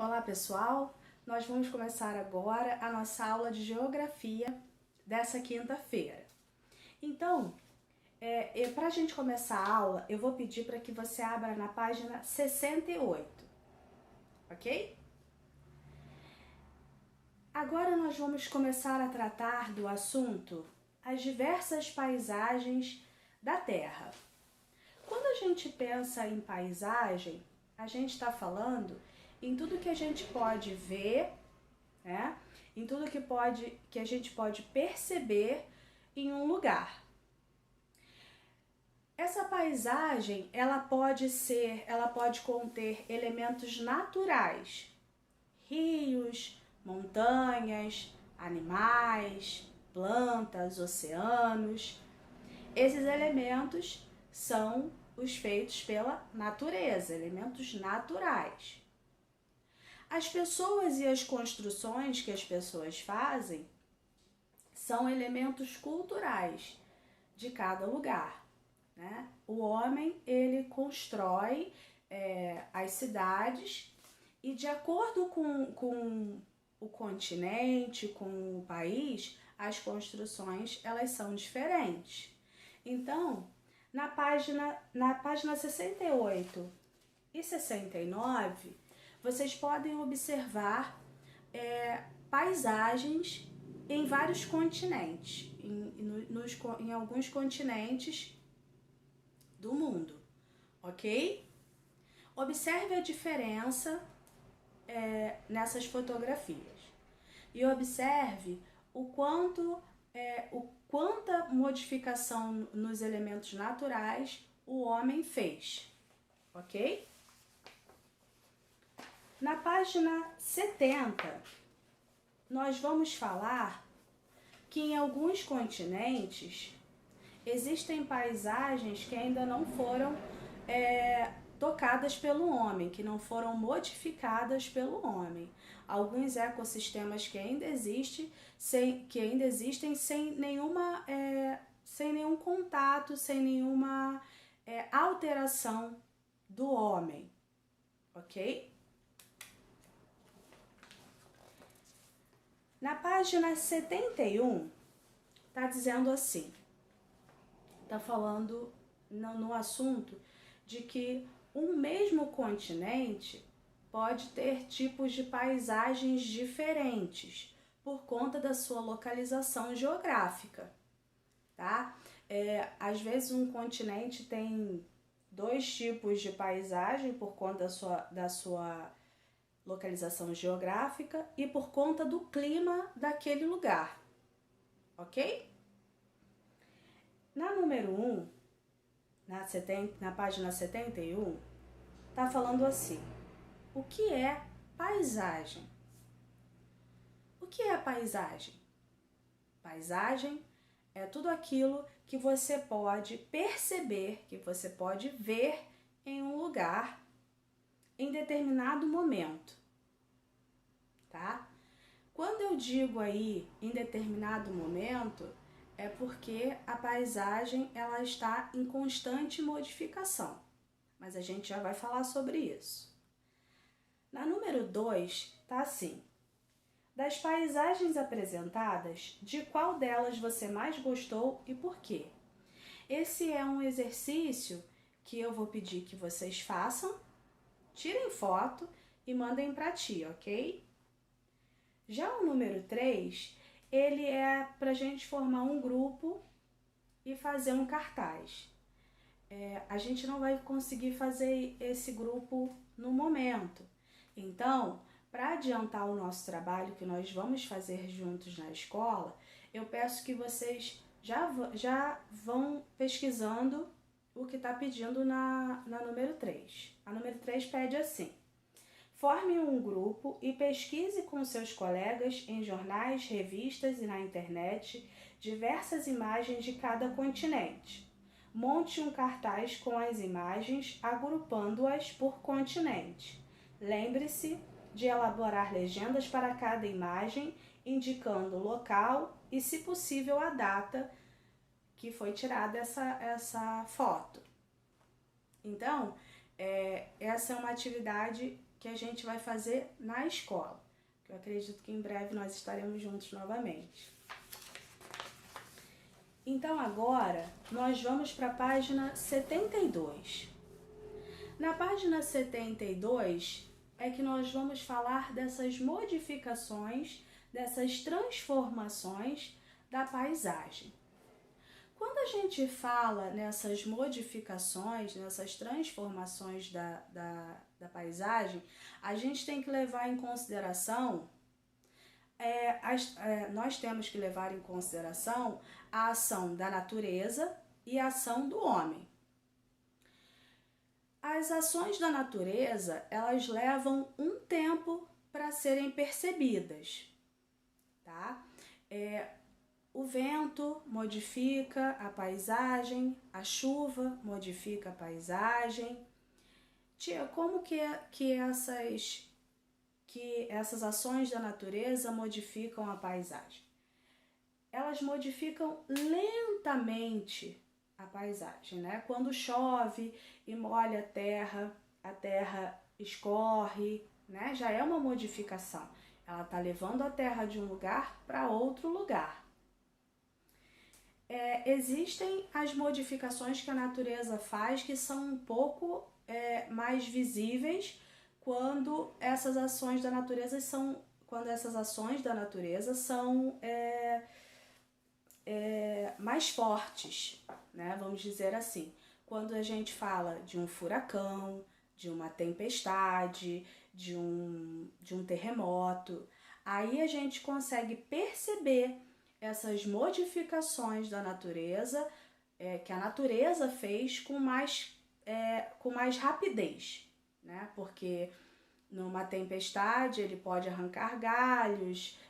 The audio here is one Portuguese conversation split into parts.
Olá pessoal, nós vamos começar agora a nossa aula de Geografia dessa quinta-feira. Então, para a gente começar a aula, eu vou pedir para que você abra na página 68, ok? Agora nós vamos começar a tratar do assunto as diversas paisagens da Terra. Quando a gente pensa em paisagem, a gente está falando em tudo que a gente pode ver, né? Em tudo que a gente pode perceber em um lugar. Essa paisagem, ela pode conter elementos naturais, rios, montanhas, animais, plantas, oceanos. Esses elementos são os feitos pela natureza, elementos naturais. As pessoas e as construções que as pessoas fazem são elementos culturais de cada lugar, né? O homem, ele constrói as cidades e de acordo com o continente, com o país, as construções elas são diferentes. Então, na página 68 e 69, vocês podem observar paisagens em vários continentes, em alguns continentes do mundo, ok? Observe a diferença nessas fotografias e observe quanta modificação nos elementos naturais o homem fez, ok? Na página 70, nós vamos falar que em alguns continentes existem paisagens que ainda não foram tocadas pelo homem, que não foram modificadas pelo homem. Alguns ecossistemas que ainda existem sem nenhum contato, sem nenhuma alteração do homem, ok? Na página 71, está dizendo assim, está falando no assunto de que um mesmo continente pode ter tipos de paisagens diferentes por conta da sua localização geográfica, tá? Às vezes um continente tem dois tipos de paisagem por conta da sua localização geográfica e por conta do clima daquele lugar, ok? Na número 1, na página 71, tá falando assim: o que é paisagem? O que é paisagem? Paisagem é tudo aquilo que você pode perceber, que você pode ver em um lugar em determinado momento, tá? Quando eu digo aí em determinado momento, é porque a paisagem ela está em constante modificação, mas a gente já vai falar sobre isso. Na número 2, tá assim: das paisagens apresentadas, de qual delas você mais gostou e por quê? Esse é um exercício que eu vou pedir que vocês façam. Tirem foto e mandem para ti, ok? Já o número 3, ele é para a gente formar um grupo e fazer um cartaz. A gente não vai conseguir fazer esse grupo no momento. Então, para adiantar o nosso trabalho que nós vamos fazer juntos na escola, eu peço que vocês já vão pesquisando o que está pedindo na número 3. A número 3 pede assim: forme um grupo e pesquise com seus colegas em jornais, revistas e na internet diversas imagens de cada continente. Monte um cartaz com as imagens, agrupando-as por continente. Lembre-se de elaborar legendas para cada imagem, indicando o local e, se possível, a data que foi tirada essa foto. Então, essa é uma atividade que a gente vai fazer na escola. Eu acredito que em breve nós estaremos juntos novamente. Então agora nós vamos para a página 72. Na página 72 é que nós vamos falar dessas modificações, dessas transformações da paisagem. Quando a gente fala nessas modificações, nessas transformações da paisagem, a gente tem que levar em consideração, nós temos que levar em consideração a ação da natureza e a ação do homem. As ações da natureza, elas levam um tempo para serem percebidas, tá? O vento modifica a paisagem, a chuva modifica a paisagem. Tia, como que essas ações da natureza modificam a paisagem? Elas modificam lentamente a paisagem, né? Quando chove e molha a terra escorre, né? Já é uma modificação. Ela está levando a terra de um lugar para outro lugar. Existem as modificações que a natureza faz que são um pouco mais visíveis quando essas ações da natureza são mais fortes, né? Vamos dizer assim, quando a gente fala de um furacão, de uma tempestade, de um terremoto, aí a gente consegue perceber essas modificações da natureza, que a natureza fez com mais rapidez, né? Porque numa tempestade ele pode arrancar galhos,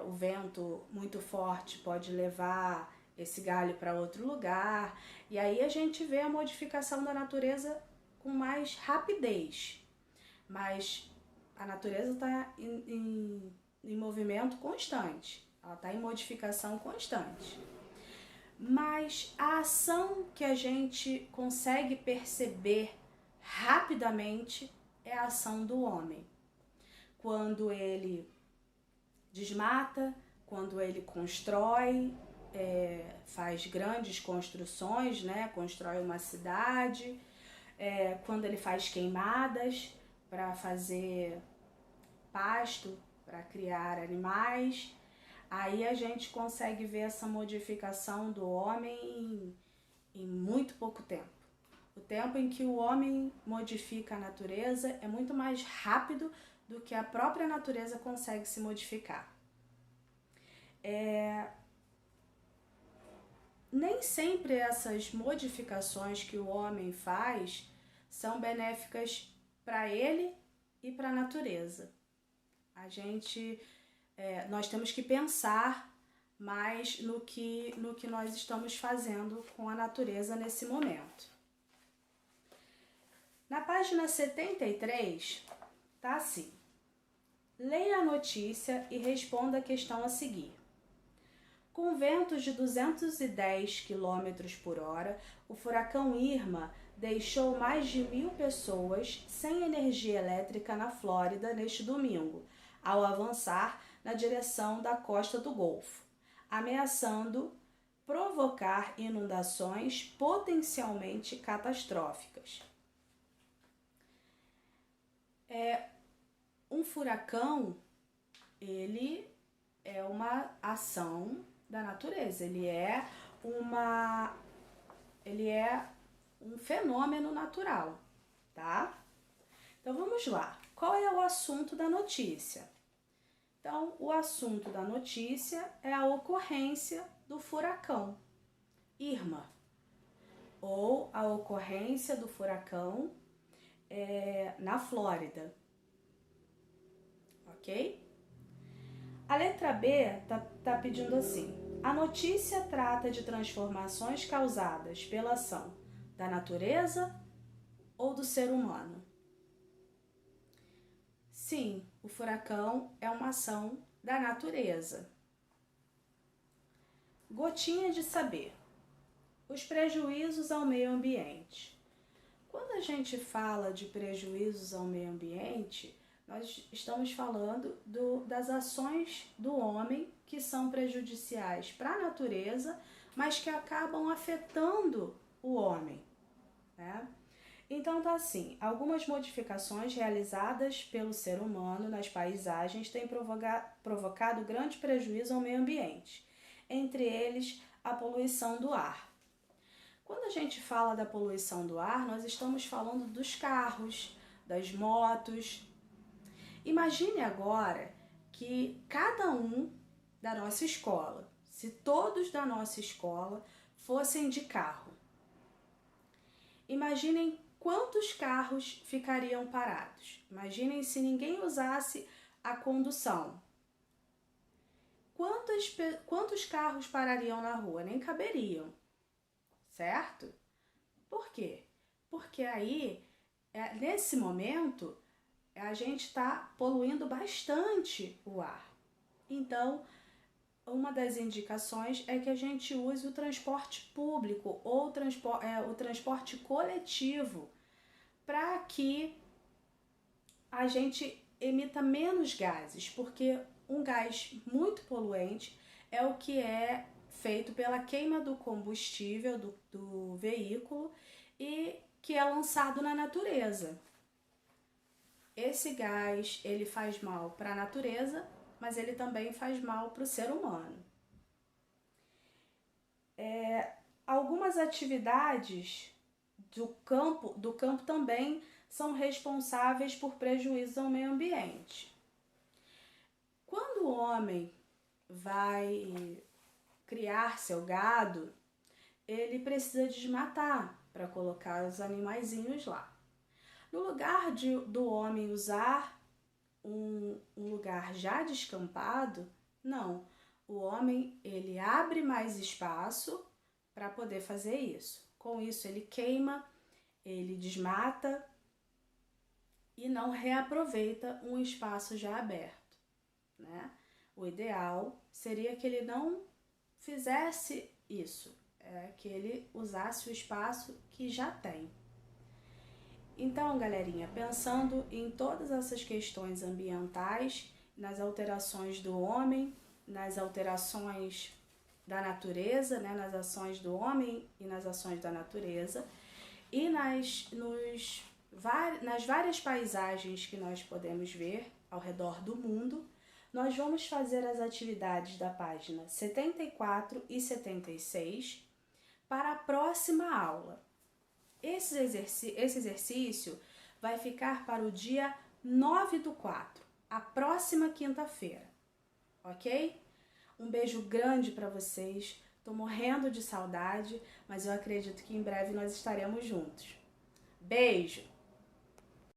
o vento muito forte pode levar esse galho para outro lugar, e aí a gente vê a modificação da natureza com mais rapidez, mas a natureza está em movimento constante. Ela está em modificação constante. Mas a ação que a gente consegue perceber rapidamente é a ação do homem. Quando ele desmata, quando ele constrói, faz grandes construções, né? Constrói uma cidade, quando ele faz queimadas para fazer pasto, para criar animais. Aí a gente consegue ver essa modificação do homem em muito pouco tempo. O tempo em que o homem modifica a natureza é muito mais rápido do que a própria natureza consegue se modificar. Nem sempre essas modificações que o homem faz são benéficas para ele e para a natureza. Nós temos que pensar mais no que nós estamos fazendo com a natureza nesse momento. Na página 73, tá assim: leia a notícia e responda a questão a seguir. Com ventos de 210 km por hora, o furacão Irma deixou mais de 1.000 pessoas sem energia elétrica na Flórida neste domingo, ao avançar na direção da costa do Golfo, ameaçando provocar inundações potencialmente catastróficas. Um furacão, ele é uma ação da natureza, ele é um fenômeno natural, tá? Então vamos lá. Qual é o assunto da notícia? Então, o assunto da notícia é a ocorrência do furacão Irma, ou a ocorrência do furacão na Flórida, ok? A letra B tá pedindo assim: a notícia trata de transformações causadas pela ação da natureza ou do ser humano? Sim, o furacão é uma ação da natureza. Gotinha de saber: os prejuízos ao meio ambiente. Quando a gente fala de prejuízos ao meio ambiente, nós estamos falando das ações do homem que são prejudiciais para a natureza, mas que acabam afetando o homem, né? Então tá assim, algumas modificações realizadas pelo ser humano nas paisagens têm provocado grande prejuízo ao meio ambiente, entre eles a poluição do ar. Quando a gente fala da poluição do ar, nós estamos falando dos carros, das motos. Imagine agora que cada um da nossa escola, se todos da nossa escola fossem de carro, imaginem quantos carros ficariam parados. Imaginem se ninguém usasse a condução. Quantos carros parariam na rua? Nem caberiam, certo? Por quê? Porque aí, nesse momento, a gente está poluindo bastante o ar. Então, uma das indicações é que a gente use o transporte público ou o transporte coletivo para que a gente emita menos gases, porque um gás muito poluente é o que é feito pela queima do combustível do veículo e que é lançado na natureza. Esse gás, ele faz mal para a natureza, mas ele também faz mal para o ser humano. Algumas atividades do campo também são responsáveis por prejuízo ao meio ambiente. Quando o homem vai criar seu gado, ele precisa desmatar para colocar os animaizinhos lá. No lugar do homem usar um lugar já descampado, não. O homem, ele abre mais espaço para poder fazer isso. Com isso, ele queima, ele desmata e não reaproveita um espaço já aberto, né? O ideal seria que ele não fizesse isso, que ele usasse o espaço que já tem. Então, galerinha, pensando em todas essas questões ambientais, nas alterações do homem, nas alterações da natureza, né, nas ações do homem e nas ações da natureza, e nas várias paisagens que nós podemos ver ao redor do mundo, nós vamos fazer as atividades da página 74 e 76 para a próxima aula. Esse exercício vai ficar para o dia 9/4, a próxima quinta-feira, ok? Um beijo grande para vocês, tô morrendo de saudade, mas eu acredito que em breve nós estaremos juntos. Beijo!